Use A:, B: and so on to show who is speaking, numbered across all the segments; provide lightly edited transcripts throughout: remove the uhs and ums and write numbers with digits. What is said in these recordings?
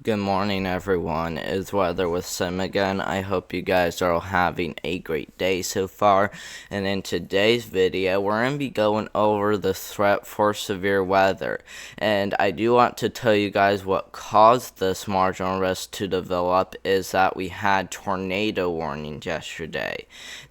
A: Good morning, everyone. It's Weather with Sim again. I hope you guys are all having a great day so far. And in today's video, we're going to be going over the threat for severe weather. And I do want to tell you guys what caused this marginal risk to develop is that we had tornado warnings yesterday.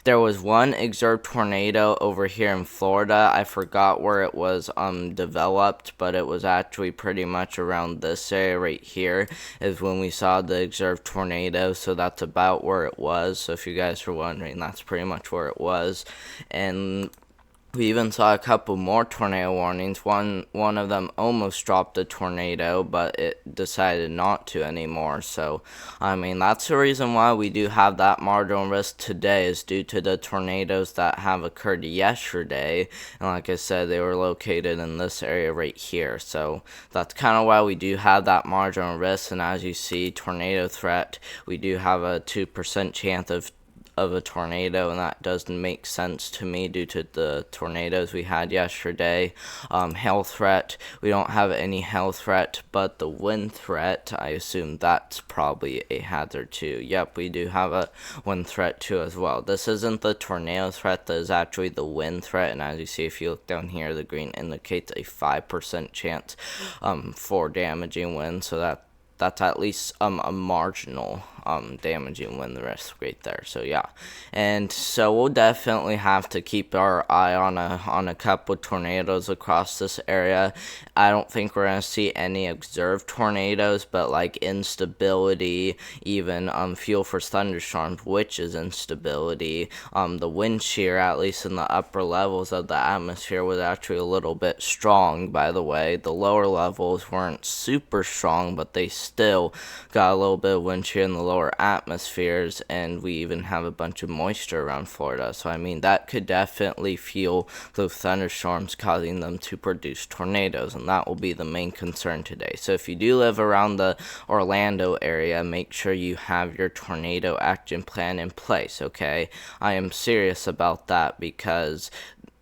A: There was one observed tornado over here in Florida. I forgot where it was developed, but it was actually pretty much around this area right here is when we saw the observed tornado, so that's about where it was. So if you guys are wondering, that's pretty much where it was. And we even saw a couple more tornado warnings. One of them almost dropped a tornado, but it decided not to anymore. So, I mean, that's the reason why we do have that marginal risk today is due to the tornadoes that have occurred yesterday. And like I said, they were located in this area right here. So that's kind of why we do have that marginal risk. And as you see, tornado threat, we do have a 2% chance of a tornado, and that doesn't make sense to me due to the tornadoes we had yesterday. Hail threat, we don't have any hail threat, but the wind threat, I assume that's probably a hazard too. Yep, we do have a wind threat too as well. This isn't the tornado threat, that is actually the wind threat, and as you see, if you look down here, the green indicates a 5% chance for damaging wind, so that's at least a marginal damaging wind risk right there. So yeah, and so we'll definitely have to keep our eye on a couple tornadoes across this area. I don't think we're gonna see any observed tornadoes, but like instability, even fuel for thunderstorms, which is instability. The wind shear, at least in the upper levels of the atmosphere, was actually a little bit strong. By the way, the lower levels weren't super strong, but they still got a little bit of wind shear in the lower atmospheres, and we even have a bunch of moisture around Florida. So I mean, that could definitely fuel those thunderstorms, causing them to produce tornadoes, and that will be the main concern today. So if you do live around the Orlando area, make sure you have your tornado action plan in place, okay? I am serious about that because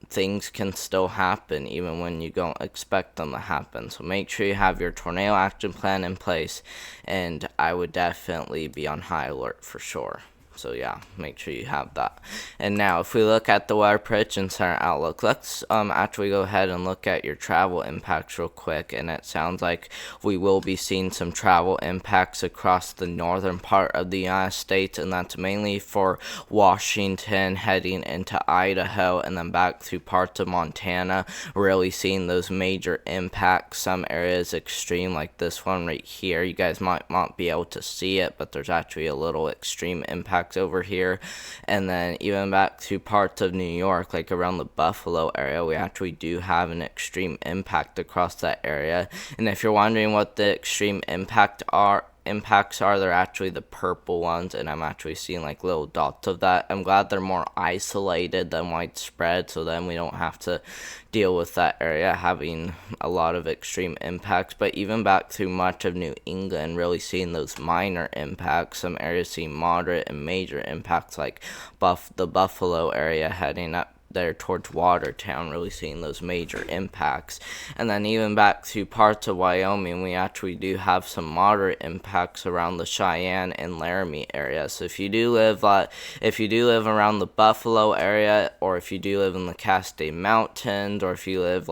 A: things can still happen even when you don't expect them to happen. So make sure you have your tornado action plan in place, and I would definitely be on high alert for sure. So yeah, make sure you have that. And now, if we look at the Weather Prediction Center outlook, let's actually go ahead and look at your travel impacts real quick. And it sounds like we will be seeing some travel impacts across the northern part of the United States, and that's mainly for Washington, heading into Idaho, and then back through parts of Montana. Really seeing those major impacts. Some areas extreme, like this one right here. You guys might not be able to see it, but there's actually a little extreme impact over here. And then even back to parts of New York, like around the Buffalo area, we actually do have an extreme impact across that area. And if you're wondering what the extreme impacts are, they're actually the purple ones, and I'm actually seeing like little dots of that. I'm glad they're more isolated than widespread, so then we don't have to deal with that area having a lot of extreme impacts. But even back through much of New England, really seeing those minor impacts. Some areas seeing moderate and major impacts, like the Buffalo area heading up there towards Watertown, really seeing those major impacts. And then even back to parts of Wyoming, we actually do have some moderate impacts around the Cheyenne and Laramie area. So if you do live around the Buffalo area, or if you do live in the Cascade Mountains, or if you live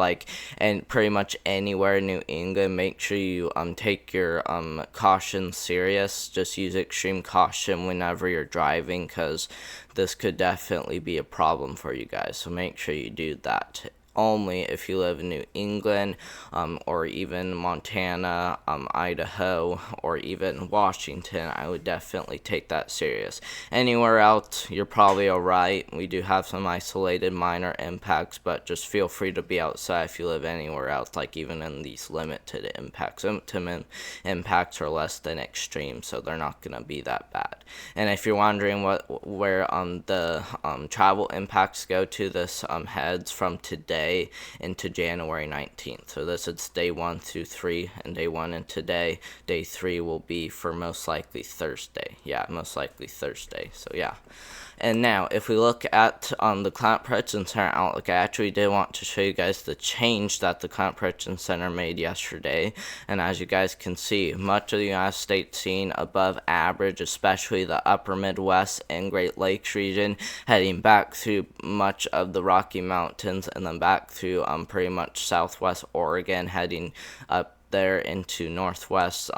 A: and pretty much anywhere in New England, make sure you take your caution serious. Just use extreme caution whenever you're driving, because this could definitely be a problem for you guys. So make sure you do that. Only if you live in New England, or even Montana, Idaho, or even Washington, I would definitely take that serious. Anywhere else, you're probably alright. We do have some isolated minor impacts, but just feel free to be outside if you live anywhere else, like even in these limited impacts. Limited impacts are less than extreme, so they're not going to be that bad. And if you're wondering where the travel impacts go to, this heads from today today into January 19th. So this is day 1 through 3, and day 1 and today. Day 3 will be for most likely Thursday. Yeah, most likely Thursday. So yeah. And now, if we look at the Climate Prediction Center outlook, I actually did want to show you guys the change that the Climate Prediction Center made yesterday. And as you guys can see, much of the United States seen above average, especially the upper Midwest and Great Lakes region, heading back through much of the Rocky Mountains and then back through pretty much southwest Oregon, heading up there into northwest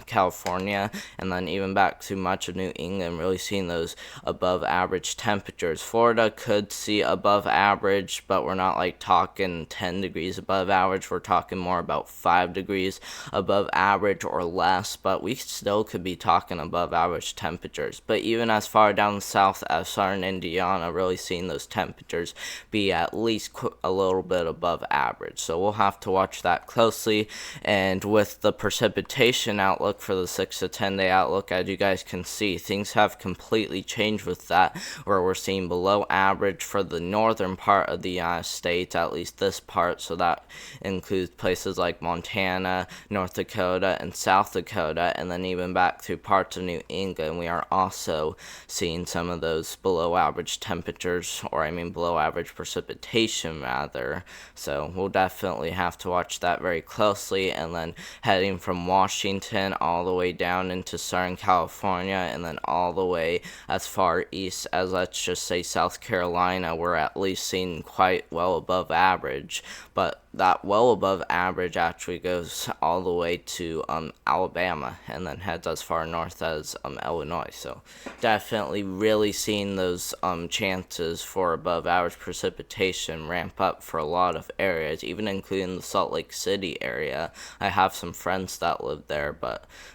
A: California, and then even back to much of New England, really seeing those above average temperatures. Florida could see above average, but we're not like talking 10 degrees above average. We're talking more about 5 degrees above average or less, but we still could be talking above average temperatures. But even as far down south as southern Indiana, really seeing those temperatures be at least a little bit above average. So we'll have to watch that closely. And with the precipitation outlook for the 6 to 10 day outlook, as you guys can see, things have completely changed with that, where we're seeing below average for the northern part of the United States, at least this part. So that includes places like Montana, North Dakota, and South Dakota, and then even back through parts of New England. We are also seeing some of those below average temperatures, or below average precipitation rather. So we'll definitely have to watch that very closely. And then heading from Washington all the way down into Southern California, and then all the way as far east as, let's just say, South Carolina, we're at least seeing quite well above average. But that well above average actually goes all the way to Alabama, and then heads as far north as Illinois. So definitely really seeing those chances for above average precipitation ramp up for a lot of areas, even including the Salt Lake City area. I have some friends that live there,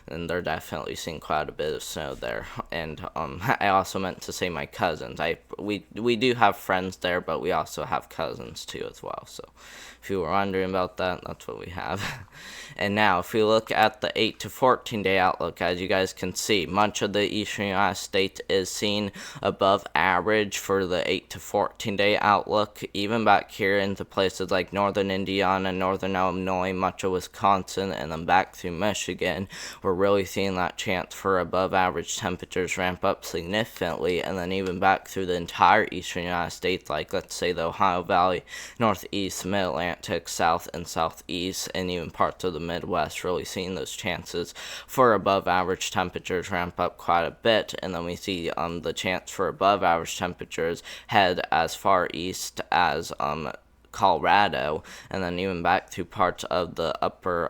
A: and they're definitely seeing quite a bit of snow there. And I also meant to say my cousins. We do have friends there, but we also have cousins too as well. So if you were wondering about that, that's what we have. And now, if we look at the 8 to 14 day outlook, as you guys can see, much of the eastern United States is seen above average for the 8 to 14 day outlook. Even back here into places like northern Indiana, northern Illinois, much of Wisconsin, and then back through Michigan, we're really seeing that chance for above average temperatures ramp up significantly. And then even back through the entire eastern United States, like let's say the Ohio Valley, northeast, mid-Atlantic, south and southeast, and even parts of the Midwest, really seeing those chances for above average temperatures ramp up quite a bit. And then we see the chance for above average temperatures head as far east as Colorado, and then even back through parts of the upper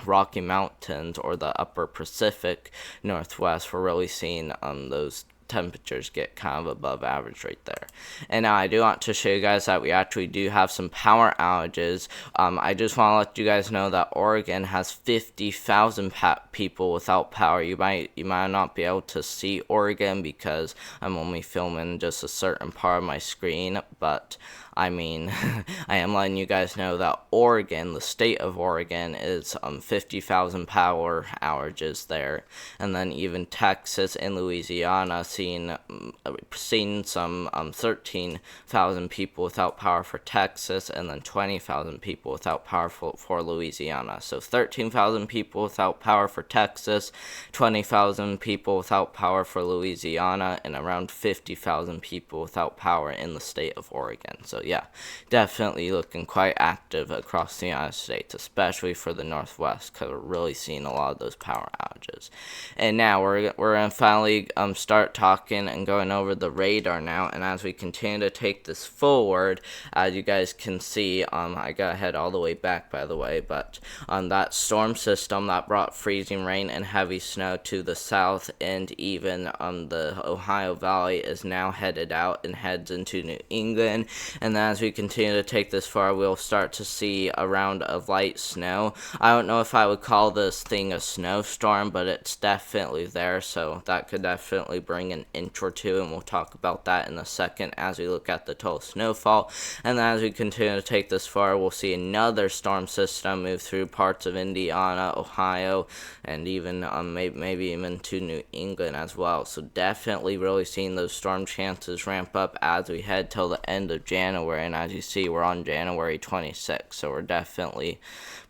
A: Rocky Mountains or the upper Pacific Northwest. We're really seeing those temperatures get kind of above average right there. And now I do want to show you guys that we actually do have some power outages. I just want to let you guys know that Oregon has 50,000 people without power. You might not be able to see Oregon because I'm only filming just a certain part of my screen, but I am letting you guys know that Oregon, the state of Oregon, is 50,000 power outages there. And then even Texas and Louisiana seeing some 13,000 people without power for Texas, and then 20,000 people without power for Louisiana. So 13,000 people without power for Texas, 20,000 people without power for Louisiana, and around 50,000 people without power in the state of Oregon. So yeah, definitely looking quite active across the United States, especially for the Northwest, because we're really seeing a lot of those power outages. And now we're going to finally start talking and going over the radar now. And as we continue to take this forward, as you guys can see, I got to head all the way back, by the way, but that storm system that brought freezing rain and heavy snow to the south, and even the Ohio Valley, is now headed out and heads into New England. And then as we continue to take this far, we'll start to see a round of light snow. I don't know if I would call this thing a snowstorm, but it's definitely there, so that could definitely bring an inch or two, and we'll talk about that in a second as we look at the total snowfall. And then as we continue to take this far, we'll see another storm system move through parts of Indiana, Ohio, and even maybe even to New England as well. So definitely really seeing those storm chances ramp up as we head till the end of January. And as you see, we're on January 26th, so we're definitely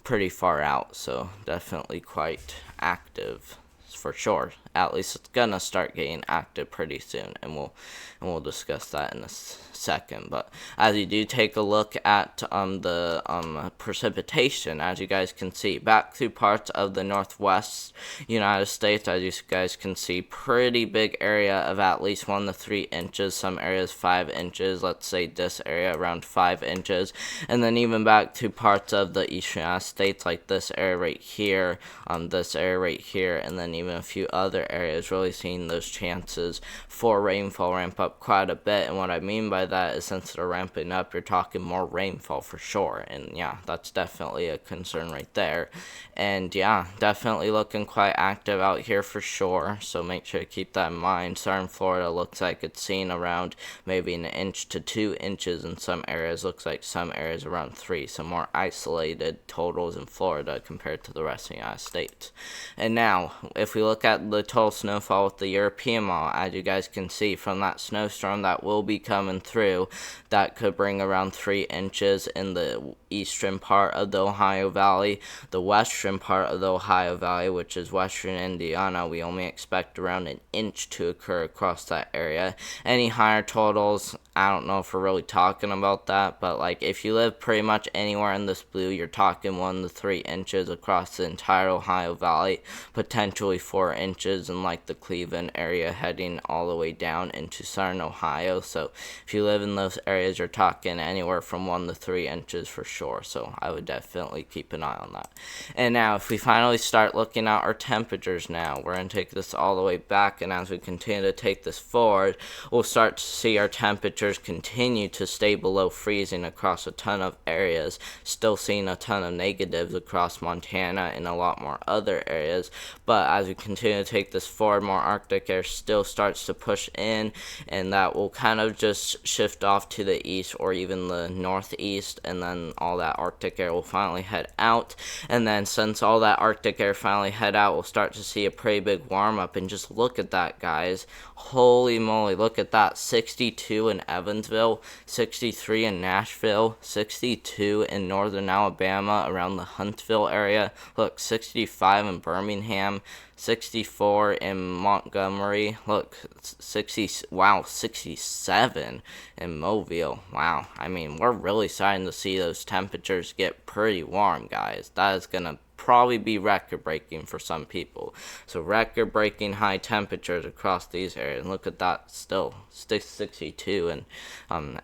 A: pretty far out. So definitely quite active for sure. At least it's gonna start getting active pretty soon, and we'll discuss that in a second. But as you do take a look at the precipitation, as you guys can see, back through parts of the northwest United States, as you guys can see, pretty big area of at least 1 to 3 inches. Some areas 5 inches. Let's say this area around 5 inches, and then even back to parts of the eastern United States, like this area right here, this area right here, and then even a few other areas, really seeing those chances for rainfall ramp up quite a bit. And what I mean by that is, since they're ramping up, you're talking more rainfall for sure, and yeah, that's definitely a concern right there. And yeah, definitely looking quite active out here for sure, so make sure to keep that in mind. Southern Florida looks like it's seen around maybe 1 inch to 2 inches in some areas. Looks like some areas around 3, so more isolated totals in Florida compared to the rest of the United States. And now, if we look at the total snowfall with the European model, as you guys can see from that snowstorm that will be coming through, that could bring around 3 inches in the eastern part of the Ohio Valley. The western part of the Ohio Valley, which is western Indiana, we only expect around 1 inch to occur across that area. Any higher totals, I don't know if we're really talking about that, but like if you live pretty much anywhere in this blue, you're talking 1 to 3 inches across the entire Ohio Valley, potentially 4 inches in like the Cleveland area heading all the way down into southern Ohio. So if you live in those areas, you're talking anywhere from 1 to 3 inches for sure. So I would definitely keep an eye on that. And now if we finally start looking at our temperatures now, we're going to take this all the way back, and as we continue to take this forward, we'll start to see our temperatures continue to stay below freezing across a ton of areas. Still seeing a ton of negatives across Montana and a lot more other areas, but as we continue to take this forward, more Arctic air still starts to push in, and that will kind of just shift off to the east or even the northeast, and then all that Arctic air will finally head out. And then since all that Arctic air finally head out, we'll start to see a pretty big warm up. And just look at that, guys. Holy moly, look at that. 62 in Evansville, 63 in Nashville, 62 in northern Alabama around the Huntsville area. Look, 65 in Birmingham, 64 in Montgomery. Look, 67 in Mobile. Wow, I mean, we're really starting to see those temperatures get pretty warm, guys. That is gonna probably be record-breaking for some people. So record-breaking high temperatures across these areas. Look at that, still 62 in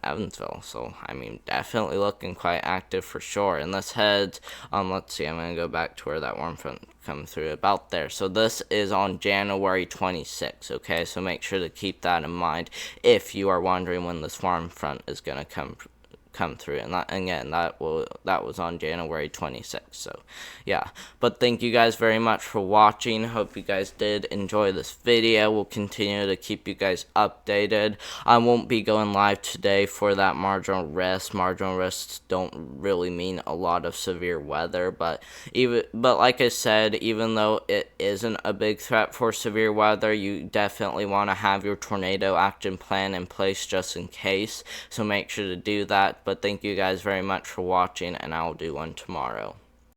A: Evansville. So I mean, definitely looking quite active for sure. And let's head. Let's see. I'm gonna go back to where that warm front come through, about there. So this is on January 26th. Okay, so make sure to keep that in mind if you are wondering when this warm front is gonna come through. And that, again, that was on January 26th. So yeah, but thank you guys very much for watching. Hope you guys did enjoy this video. We'll continue to keep you guys updated. I won't be going live today for that marginal risk. Marginal risks don't really mean a lot of severe weather, but like I said, even though it isn't a big threat for severe weather, you definitely want to have your tornado action plan in place just in case. So make sure to do that. But thank you guys very much for watching, and I will do one tomorrow.